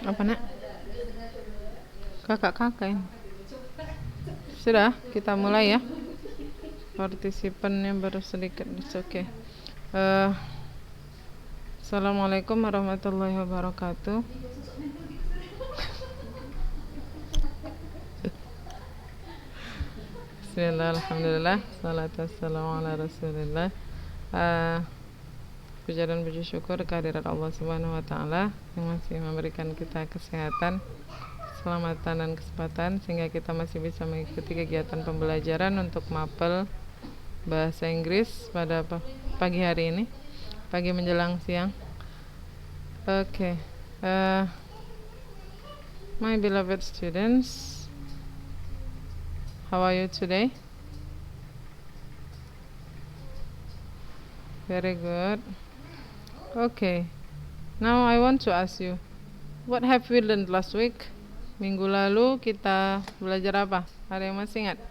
Apa nak? Kakak-kakak ini. Sudah, kita mulai ya. Partisipannya baru sedikit, it's okay. Assalamualaikum warahmatullahi wabarakatuh. Bismillah, alhamdulillah, salatu wassalamu ala rasulillah. Puja dan puji syukur kehadirat Allah Subhanahu wa taala yang masih memberikan kita kesehatan, keselamatan dan kesempatan sehingga kita masih bisa mengikuti kegiatan pembelajaran untuk mapel bahasa Inggris pada pagi hari ini, pagi menjelang siang. Okay. My beloved students, how are you today? Very good. Okay. Now I want to ask you, what have we learned last week? Minggu lalu kita belajar apa? Ada yang masih ingat?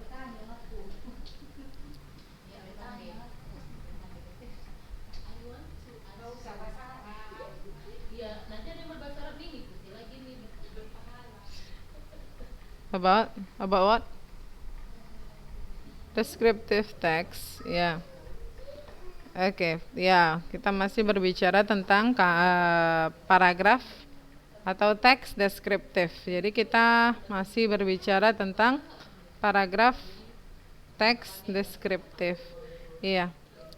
About what? Descriptive text, ya. Oke, ya, kita masih berbicara tentang paragraf atau teks deskriptif. Jadi kita masih berbicara tentang paragraf teks deskriptif. Iya.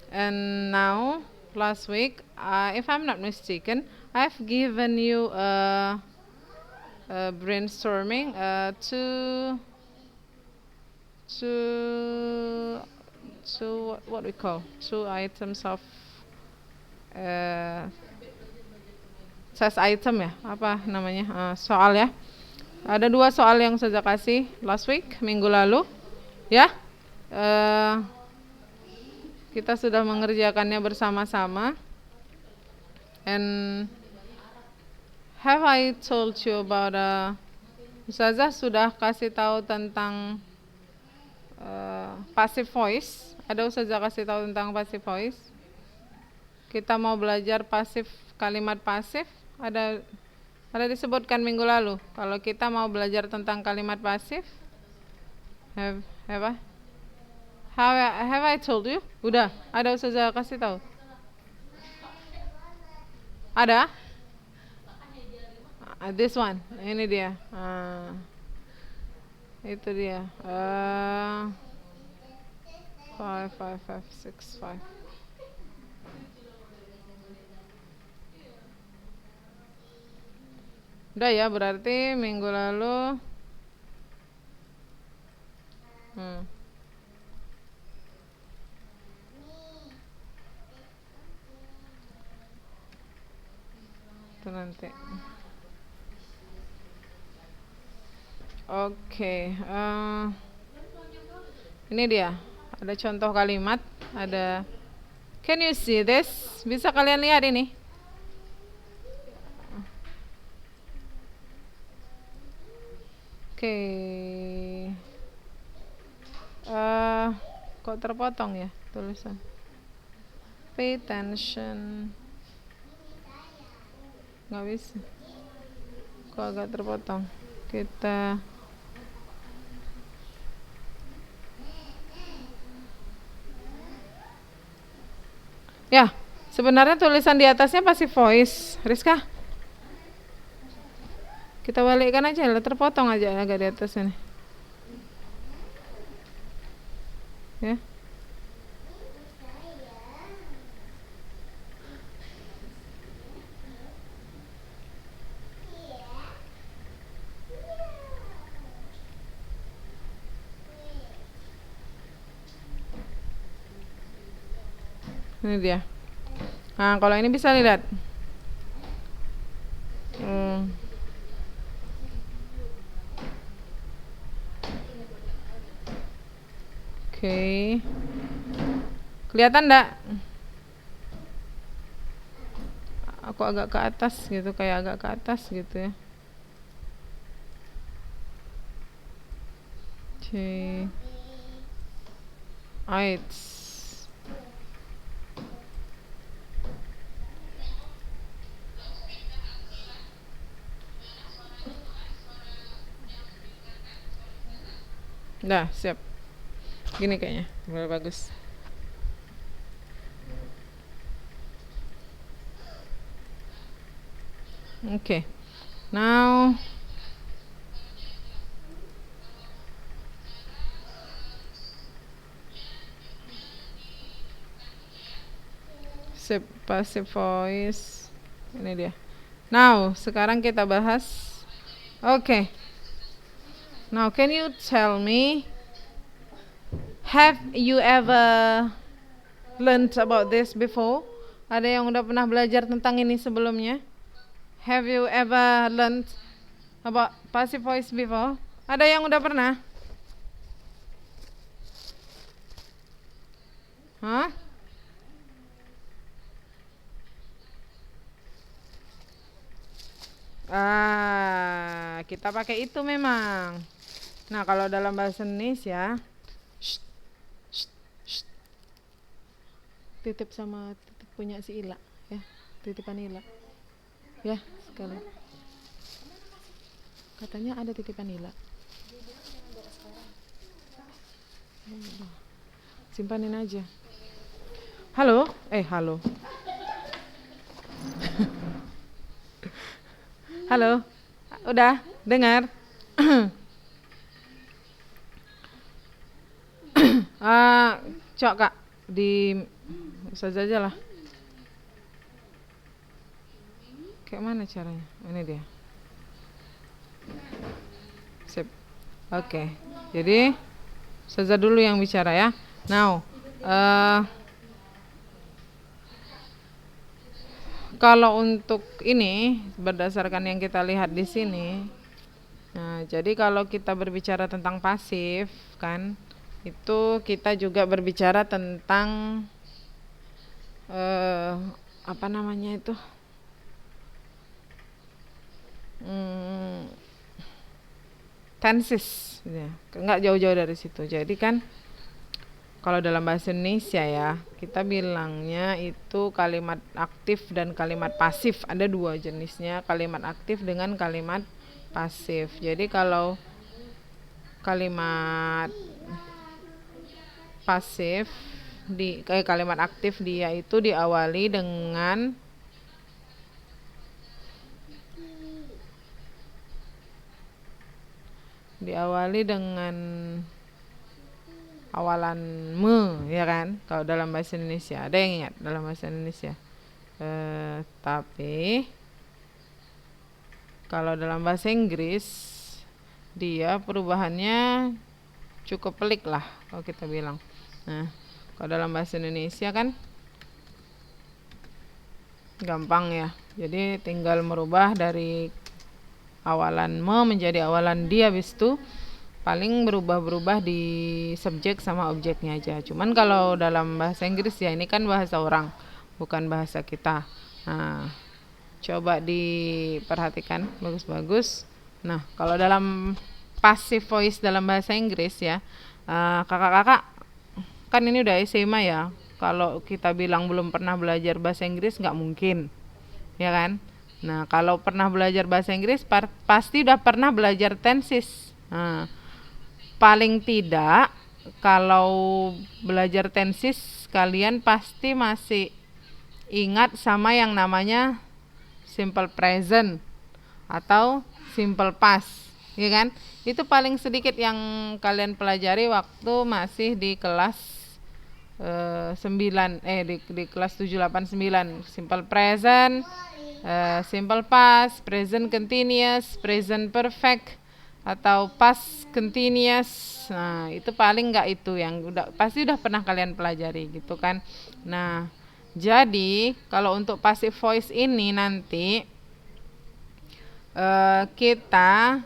And now, last week, if I'm not mistaken, I've given you brainstorming what we call two items of size item ya, apa namanya, soal ya. Ada 2 soal yang saya kasih last week, minggu lalu ya. Kita sudah mengerjakannya bersama-sama. And have I told you about Ustazah sudah kasih tahu tentang passive voice. Ada Ustazah kasih tahu tentang passive voice. Kita mau belajar pasif, kalimat pasif. Ada disebutkan minggu lalu. Kalau kita mau belajar tentang kalimat pasif, have I told you? Udah, ada Ustazah kasih tahu. Ada? This one, ini dia. Itu dia. 5, 5, 5, 6, 5. Udah ya, berarti minggu lalu. Itu nanti. Oke, ini dia. Ada contoh kalimat. Ada. Can you see this? Bisa kalian lihat ini? Oke. Kok terpotong ya tulisan? Pay attention. Nggak bisa. Kok agak terpotong? Kita ya, sebenarnya tulisan di atasnya pasti voice. Rizka, kita balikkan aja lah, terpotong aja agak di atas ini. Ya. Ini dia. Nah, kalau ini bisa lihat. Oke. Kelihatan enggak? Aku agak ke atas gitu, kayak agak ke atas gitu ya. Oke. Aids. Dah, siap. Gini kayaknya, boleh bagus. Okay. Now passive voice. Ini dia. Now, sekarang kita bahas. Okay. Now, can you tell me, have you ever learned about this before? Ada yang udah pernah belajar tentang ini sebelumnya? Have you ever learned about passive voice before? Ada yang udah pernah? Hah? Kita pakai itu memang. Nah, kalau dalam bahasa Indonesia, titip sama titip punya si Ila, ya, titipan Ila, ya sekali. Katanya ada titipan Ila. Simpanin aja. Halo, halo. Halo, udah dengar? Cok kak, di Ustazah aja lah. Kayak mana caranya? Ini dia. Sip. Oke. Jadi Ustazah dulu yang bicara ya. Now, kalau untuk ini berdasarkan yang kita lihat di sini, nah jadi kalau kita berbicara tentang pasif kan, itu kita juga berbicara tentang apa namanya itu, tenses, ya. Nggak jauh-jauh dari situ. Jadi kan kalau dalam bahasa Indonesia ya, kita bilangnya itu kalimat aktif dan kalimat pasif. Ada dua jenisnya, kalimat aktif dengan kalimat pasif. Jadi kalau kalimat pasif kalimat aktif dia itu diawali dengan awalan me, ya kan? Kalau dalam bahasa Indonesia, ada yang ingat dalam bahasa Indonesia? Tapi kalau dalam bahasa Inggris dia perubahannya cukup pelik lah kalau kita bilang. Nah, kalau dalam bahasa Indonesia kan gampang ya. Jadi tinggal merubah dari awalan me menjadi awalan dia, habis itu paling berubah-berubah di subjek sama objeknya aja. Cuman kalau dalam bahasa Inggris ya, ini kan bahasa orang, bukan bahasa kita. Nah, coba diperhatikan bagus-bagus. Nah, kalau dalam passive voice dalam bahasa Inggris ya, kakak-kakak kan ini udah SMA ya. Kalau kita bilang belum pernah belajar bahasa Inggris nggak mungkin, ya kan? Nah, kalau pernah belajar bahasa Inggris pasti udah pernah belajar tenses. Nah, paling tidak kalau belajar tenses kalian pasti masih ingat sama yang namanya simple present atau simple past, ya kan? Itu paling sedikit yang kalian pelajari waktu masih di kelas 9 di kelas 7 8 9. Simple present, simple past, present continuous, present perfect atau past continuous. Nah, itu paling enggak itu yang pasti udah pernah kalian pelajari gitu kan. Nah, jadi kalau untuk passive voice ini nanti kita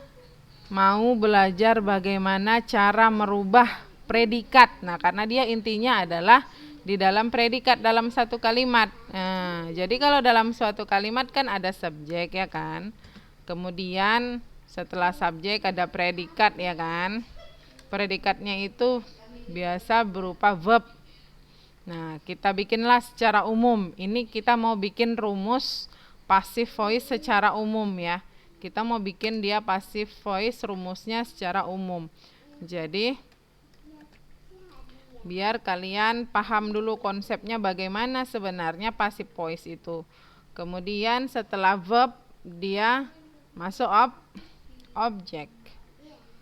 mau belajar bagaimana cara merubah predikat. Nah, karena dia intinya adalah di dalam predikat dalam satu kalimat. Nah, jadi kalau dalam suatu kalimat kan ada subjek ya kan. Kemudian setelah subjek ada predikat ya kan. Predikatnya itu biasa berupa verb. Nah, kita bikinlah secara umum. Ini kita mau bikin rumus passive voice secara umum ya. Kita mau bikin dia passive voice rumusnya secara umum. Jadi biar kalian paham dulu konsepnya bagaimana sebenarnya passive voice itu. Kemudian setelah verb dia masuk objek.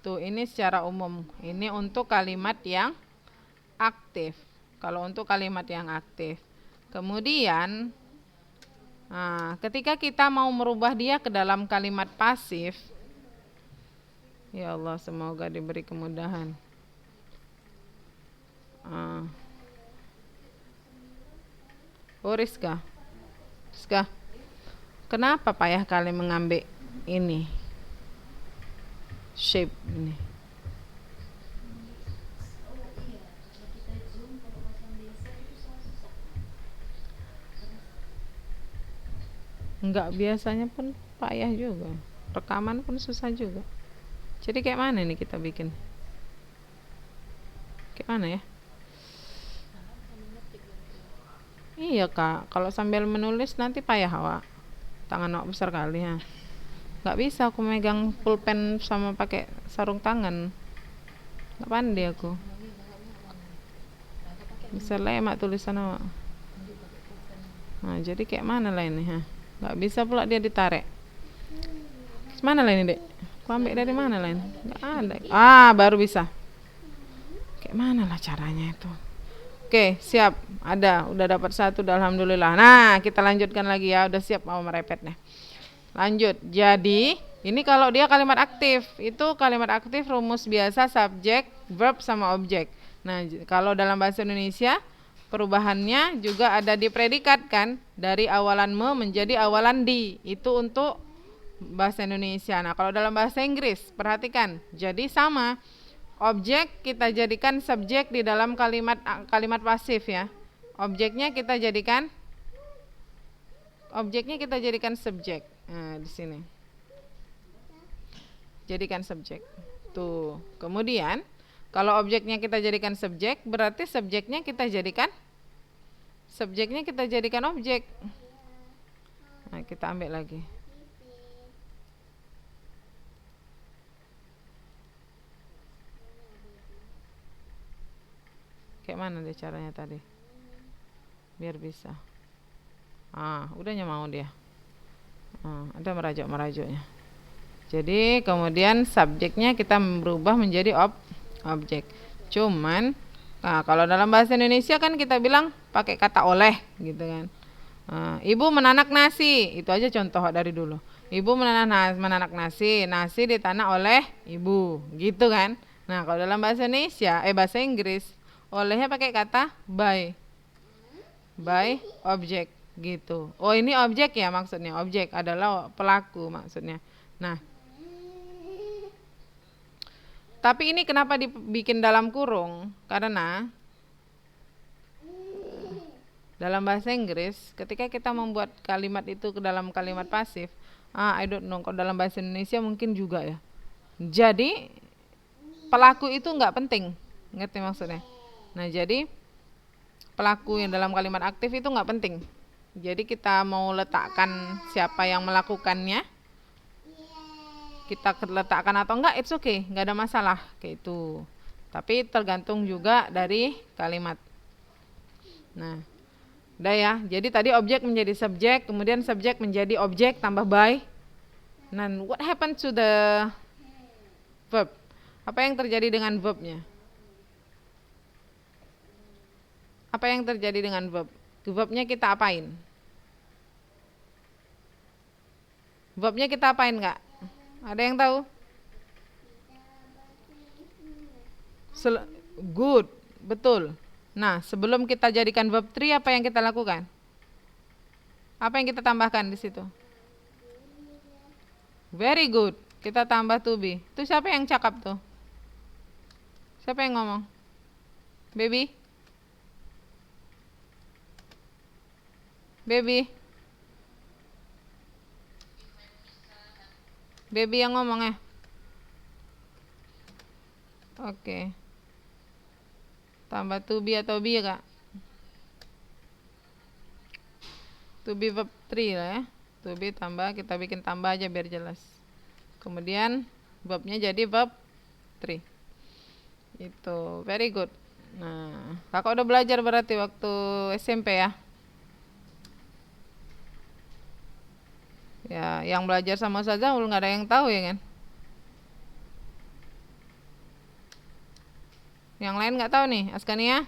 Tuh, ini secara umum. Ini untuk kalimat yang aktif. Kalau untuk kalimat yang aktif. Kemudian ketika kita mau merubah dia ke dalam kalimat pasif, ya Allah, semoga diberi kemudahan. Oh, Rizka, kenapa payah kali mengambil ini shape ini? Enggak, biasanya pun payah juga, rekaman pun susah juga. Jadi kayak mana nih kita bikin? Kayak mana ya? Iya kak, kalau sambil menulis nanti payah awak. Tangan awak besar kali ya. Nggak bisa aku megang pulpen sama pakai sarung tangan. Nggak pandai aku. Bisa lemak tulisan awak. Nah, jadi kayak mana lah ini ha? Nggak bisa pula dia ditarik. Mana lah ini dek? Aku ambil dari mana lah ini? Nggak ada. Baru bisa. Kayak mana lah caranya itu? Oke, siap. Ada, udah dapat satu, alhamdulillah. Nah, kita lanjutkan lagi ya. Udah siap mau merepet nih. Lanjut. Jadi, ini kalau dia kalimat aktif, itu kalimat aktif rumus biasa subjek, verb sama objek. Nah, kalau dalam bahasa Indonesia perubahannya juga ada di predikat kan, dari awalan me menjadi awalan di. Itu untuk bahasa Indonesia. Nah, kalau dalam bahasa Inggris, perhatikan. Jadi sama. Objek kita jadikan subjek di dalam kalimat pasif ya. Objeknya kita jadikan subjek. Nah, di sini. Jadikan subjek. Tuh. Kemudian kalau objeknya kita jadikan subjek, berarti subjeknya kita jadikan objek. Nah, kita ambil lagi. Kayak mana deh caranya tadi? Biar bisa. Udahnya mau dia. Ada merajuk-merajuknya. Jadi kemudian subjeknya kita berubah menjadi objek. Cuman kalau dalam bahasa Indonesia kan kita bilang pakai kata oleh gitu kan. Ibu menanak nasi, itu aja contoh dari dulu. Ibu menanak nasi ditanam oleh ibu, gitu kan. Nah, kalau dalam bahasa Indonesia, bahasa Inggris, olehnya pakai kata by objek gitu. Oh, ini objek ya maksudnya. Objek adalah pelaku maksudnya. Nah, tapi ini kenapa dibikin dalam kurung? Karena dalam bahasa Inggris ketika kita membuat kalimat itu ke dalam kalimat pasif, I don't know, kalau dalam bahasa Indonesia mungkin juga ya. Jadi pelaku itu nggak penting, ngerti maksudnya? Nah, jadi pelaku yang dalam kalimat aktif itu nggak penting. Jadi kita mau letakkan siapa yang melakukannya, kita letakkan atau enggak, it's okay, nggak ada masalah kayak itu. Tapi tergantung juga dari kalimat. Nah, udah ya. Jadi tadi objek menjadi subjek, kemudian subjek menjadi objek tambah by. Nah, what happened to the verb? Apa yang terjadi dengan verbnya? Apa yang terjadi dengan verb? Verbnya kita apain? Verbnya kita apain nggak? Ada yang tahu? Good, betul. Nah, sebelum kita jadikan verb 3, apa yang kita lakukan? Apa yang kita tambahkan di situ? Very good. Kita tambah to be. Itu siapa yang cakap tuh? Siapa yang ngomong? Baby? Baby? Baby yang ngomong ya? Oke. Tambah to be atau be ya kak? To be verb 3 lah ya. To be tambah, kita bikin tambah aja biar jelas. Kemudian verbnya jadi verb 3. Itu, very good. Nah, kakak udah belajar berarti waktu SMP ya? Ya, yang belajar sama saja nggak ada yang tahu ya kan? Yang lain nggak tahu nih, Askania?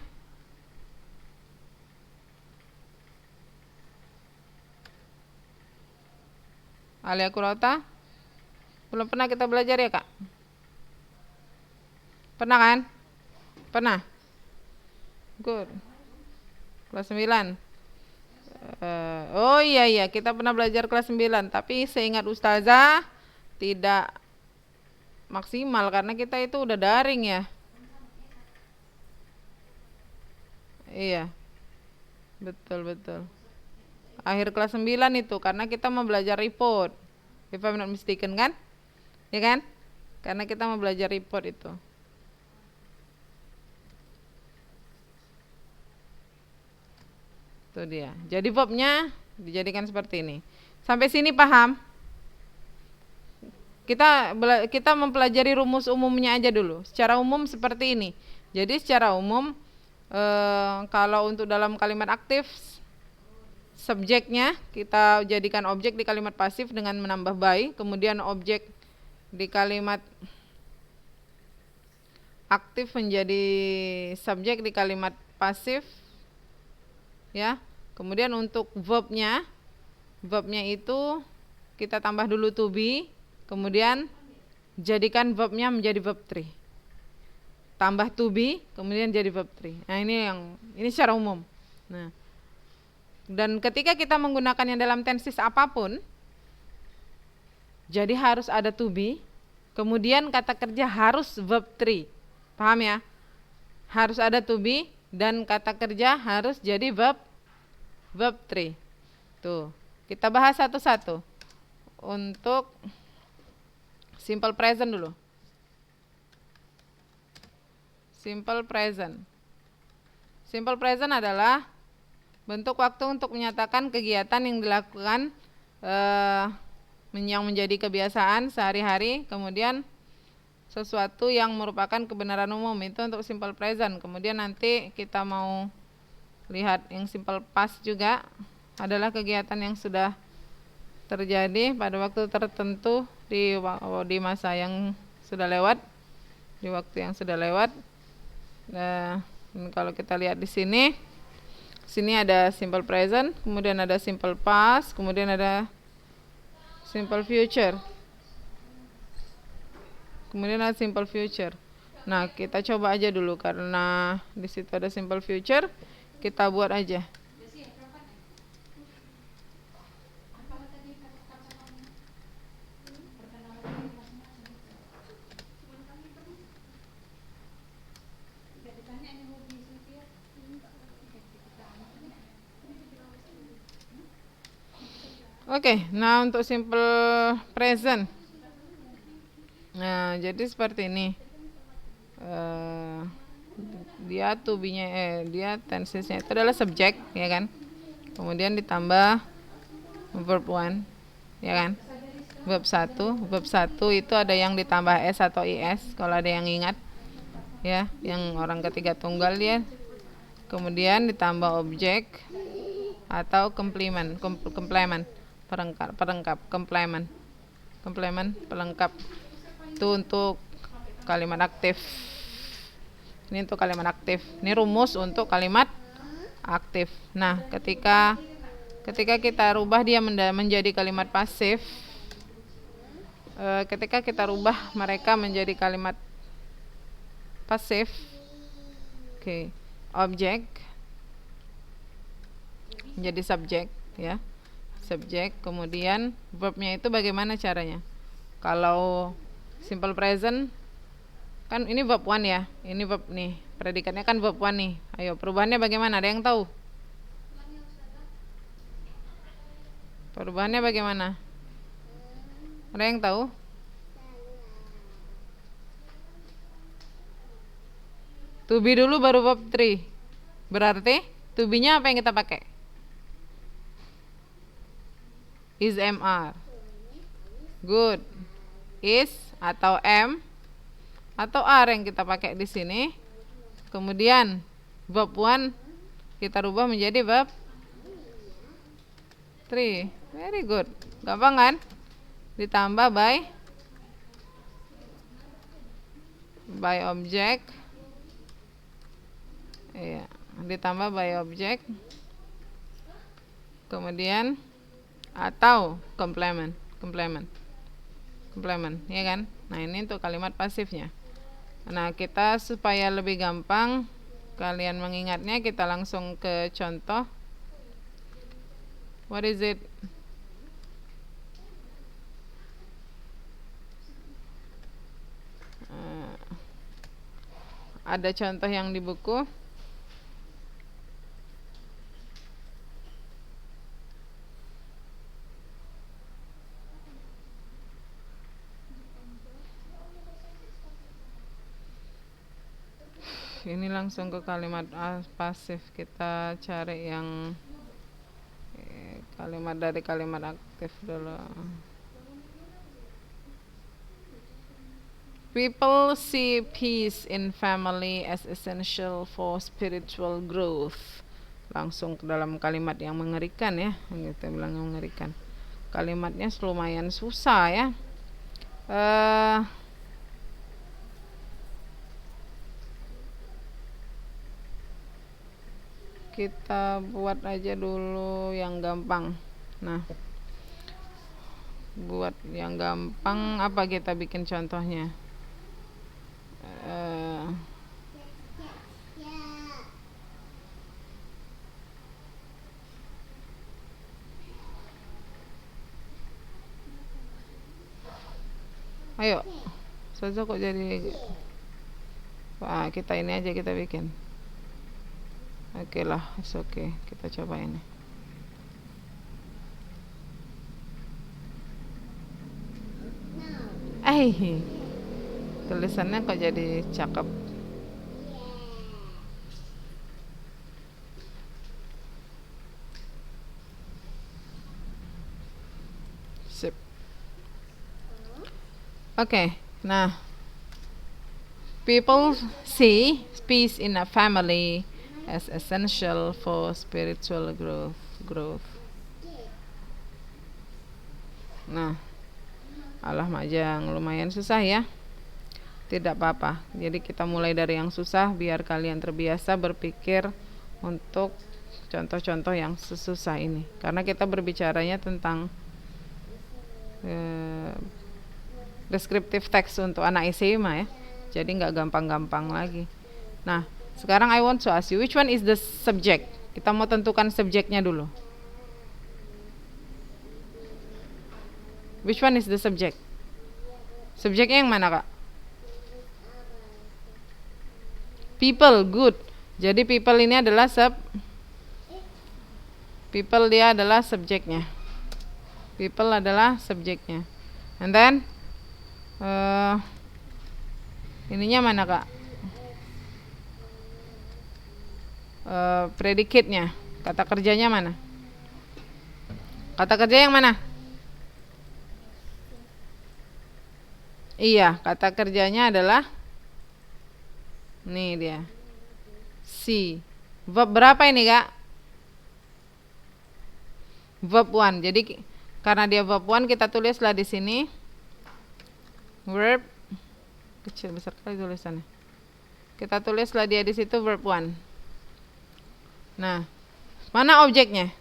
Alia Kurauta? Belum pernah kita belajar ya, Kak? Pernah kan? Pernah? Good. Kelas 9. Oh iya, kita pernah belajar kelas 9, tapi seingat Ustazah tidak maksimal karena kita itu udah daring ya. Iya, betul. Akhir kelas 9 itu karena kita mau belajar report. If I'm not mistaken kan? Ya kan? Karena kita mau belajar report itu. Itu dia. Jadi verbnya dijadikan seperti ini. Sampai sini paham? Kita mempelajari rumus umumnya aja dulu. Secara umum seperti ini. Jadi secara umum kalau untuk dalam kalimat aktif, subjeknya kita jadikan objek di kalimat pasif dengan menambah by, kemudian objek di kalimat aktif menjadi subjek di kalimat pasif, ya. Kemudian untuk verbnya itu kita tambah dulu to be, kemudian jadikan verbnya menjadi verb 3. Tambah to be, kemudian jadi verb 3. Nah, ini secara umum. Nah, dan ketika kita menggunakannya dalam tenses apapun, jadi harus ada to be, kemudian kata kerja harus verb 3. Paham ya? Harus ada to be dan kata kerja harus jadi verb 3. Tuh, kita bahas satu-satu. Untuk simple present dulu. Simple present. Simple present adalah bentuk waktu untuk menyatakan kegiatan yang dilakukan yang menjadi kebiasaan sehari-hari, kemudian sesuatu yang merupakan kebenaran umum, itu untuk simple present. Kemudian nanti kita mau lihat yang simple past juga, adalah kegiatan yang sudah terjadi pada waktu tertentu di masa yang sudah lewat, di waktu yang sudah lewat. Nah, kalau kita lihat di sini ada simple present, kemudian ada simple past, kemudian ada simple future. Kemudian ada simple future. Nah, kita coba aja dulu karena di situ ada simple future, kita buat aja. Oke, nah untuk simple present. Nah, jadi seperti ini. Dia to be-nya dia tensesnya itu adalah subjek, ya kan? Kemudian ditambah verb 1, ya kan? Verb 1 itu ada yang ditambah s atau is kalau ada yang ingat. Ya, yang orang ketiga tunggal dia. Kemudian ditambah objek atau complement, complement, pelengkap. Itu untuk kalimat aktif. Ini untuk kalimat aktif. Ini rumus untuk kalimat aktif. Nah, ketika kita rubah dia menjadi kalimat pasif, ketika kita rubah mereka menjadi kalimat pasif, objek menjadi subjek, ya. Subjek, kemudian verbnya itu bagaimana caranya? Kalau simple present kan ini verb 1 ya. Ini verb nih. Predikatnya kan verb 1 nih. Ayo, perubahannya bagaimana? Ada yang tahu? Perubahannya bagaimana? Ada yang tahu? To be dulu baru verb 3. Berarti to be-nya apa yang kita pakai? Is MR. Good. Is atau am atau are yang kita pakai di sini. Kemudian verb 1 kita rubah menjadi verb 3. Very good. Gampang kan? Ditambah by object. Iya, ditambah by object. Kemudian atau complement, ya kan? Nah, ini untuk kalimat pasifnya. Nah, kita supaya lebih gampang kalian mengingatnya, kita langsung ke contoh. What is it? Ada contoh yang di buku. Ini langsung ke kalimat pasif. Kita cari yang kalimat dari kalimat aktif dulu. People see peace in family as essential for spiritual growth. Langsung ke dalam kalimat yang mengerikan ya. Kita bilang yang mengerikan. Kalimatnya lumayan susah ya. Kita buat aja dulu yang gampang. Nah, buat yang gampang apa kita bikin contohnya? Ayo, Sozo kok jadi kita ini aja kita bikin. Oke lah, it's okay. Kita coba ini. Tulisannya kok jadi cakep. Sip. Oke, nah, people see peace in a family as essential for spiritual growth. Nah, alah majang, lumayan susah ya. Tidak apa-apa. Jadi kita mulai dari yang susah biar kalian terbiasa berpikir untuk contoh-contoh yang susah ini. Karena kita berbicaranya tentang descriptive text untuk anak SMA ya. Jadi nggak gampang-gampang lagi. Nah, sekarang I want to ask you, which one is the subject? Kita mau tentukan subjeknya dulu. Which one is the subject? Subjeknya yang mana, Kak? People, good. Jadi people ini adalah people dia adalah subjeknya. People adalah subjeknya. And then ininya mana, Kak? Predicate-nya. Kata kerjanya mana? Kata kerja yang mana? Iya, kata kerjanya adalah nih dia. See. Verb berapa ini, Kak? Verb 1. Jadi karena dia verb 1 kita tulislah di sini verb kecil besar kali tulisannya. Kita tulislah dia di situ verb 1. Nah, mana objeknya?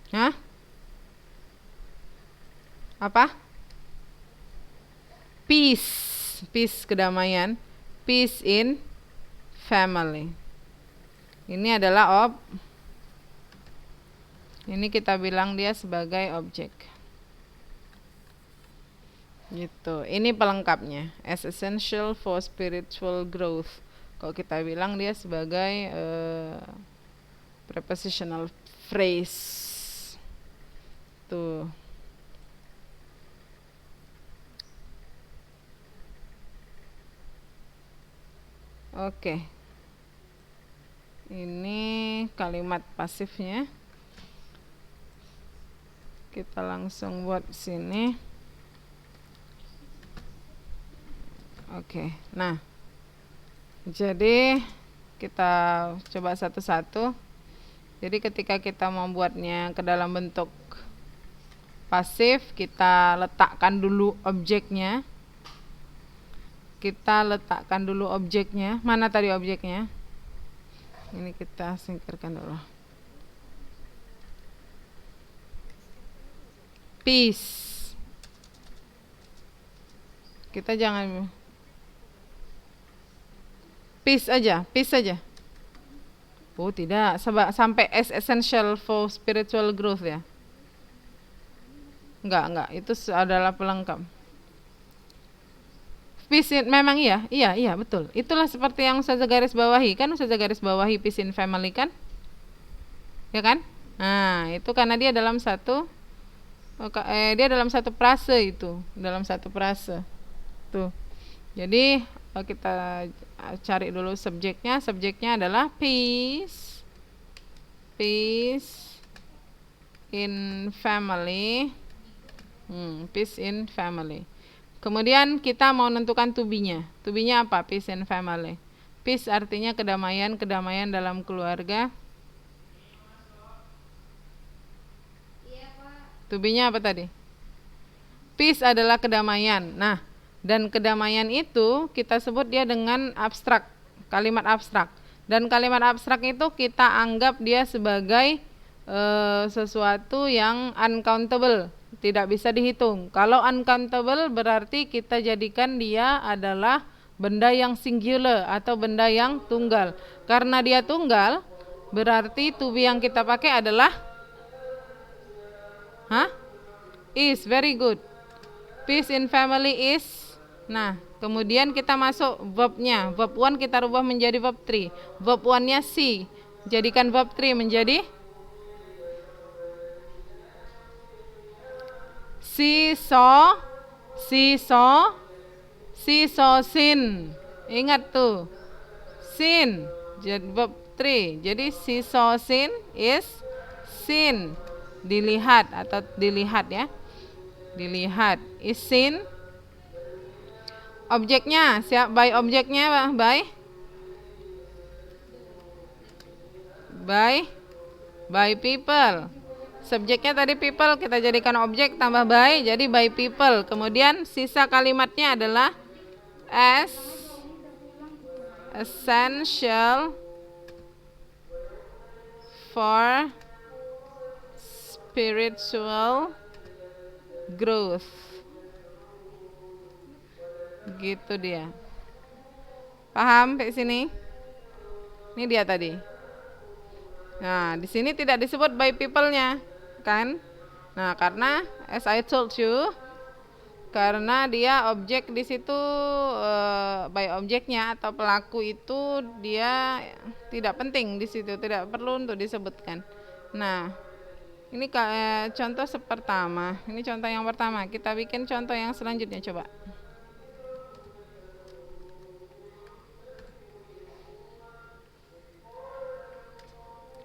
Hah? Apa? Peace. Peace, kedamaian. Peace in family. Ini adalah ini kita bilang dia sebagai objek. Gitu. Ini pelengkapnya. As essential for spiritual growth. Kalau kita bilang dia sebagai prepositional phrase. Tuh. Oke. Ini kalimat pasifnya. kita langsung buat sini. Oke, nah jadi kita coba satu-satu. Jadi ketika kita membuatnya ke dalam bentuk pasif, kita letakkan dulu objeknya. Mana tadi objeknya? Ini kita singkirkan dulu. Peace. Kita jangan peace aja. Oh tidak, sampai as essential for spiritual growth ya. Enggak, itu adalah pelengkap. Peace memang iya, betul. Itulah seperti yang Ustazah garis bawahi, kan Ustazah garis bawahi peace in family kan? Ya kan? Nah, itu karena dia dalam satu frase itu, dalam satu frase. Tuh. Jadi kita cari dulu subjeknya. Subjeknya adalah peace in family. Peace in family. Kemudian kita mau menentukan to be-nya. To be-nya apa? Peace in family. Peace artinya kedamaian dalam keluarga. To be-nya apa tadi? Peace adalah kedamaian. Nah, dan kedamaian itu kita sebut dia dengan abstrak, kalimat abstrak. Dan kalimat abstrak itu kita anggap dia sebagai sesuatu yang uncountable, tidak bisa dihitung. Kalau uncountable berarti kita jadikan dia adalah benda yang singular atau benda yang tunggal. Karena dia tunggal, berarti to be yang kita pakai adalah is. Very good. Peace in family is. Nah, kemudian kita masuk verbnya. Verb 1 kita rubah menjadi verb 3. Verb 1-nya see. Jadikan verb 3 menjadi see saw sin. Ingat tuh, sin jadi verb 3. Jadi see saw sin is sin, dilihat atau dilihat ya, dilihat is sin. Objeknya by objeknya by people. Subjeknya tadi people, kita jadikan objek tambah by, jadi by people. Kemudian sisa kalimatnya adalah as essential for spiritual growth. Gitu dia. Paham sampai sini? Ini dia tadi. Nah, di sini tidak disebut by people-nya, kan? Nah, karena as I told you, karena dia objek di situ by objeknya atau pelaku itu dia tidak penting di situ, tidak perlu untuk disebutkan. Nah, ini contoh pertama. Ini contoh yang pertama. Kita bikin contoh yang selanjutnya coba.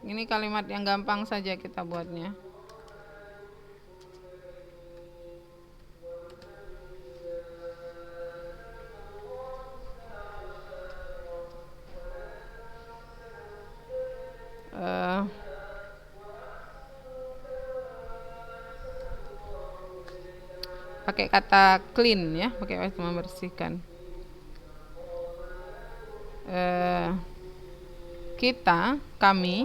Ini kalimat yang gampang saja kita buatnya. Pakai kata clean ya, pakai kata membersihkan. Kami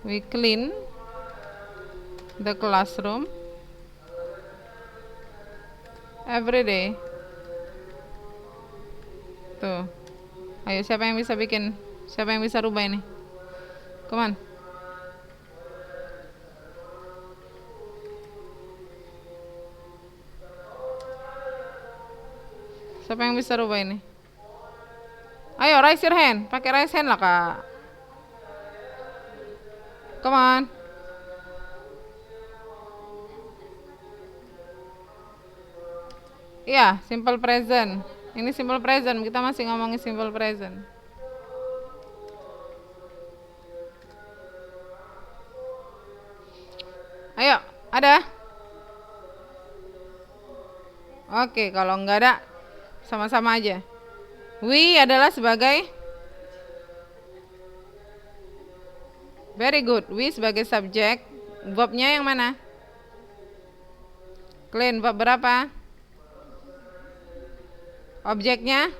we clean the classroom every day. Tuh. Ayo, siapa yang bisa bikin? Siapa yang bisa rubah ini? Come on. Siapa yang bisa rubah ini? Ayo, raise your hand. Pakai raise hand lah, Kak. Come on. Iya, simple present. Ini simple present. Kita masih ngomongin simple present. Ayo, ada? Oke, kalau enggak ada, sama-sama aja. We adalah sebagai very good. We sebagai subjek. Verbnya yang mana? Clean, verb berapa? Objeknya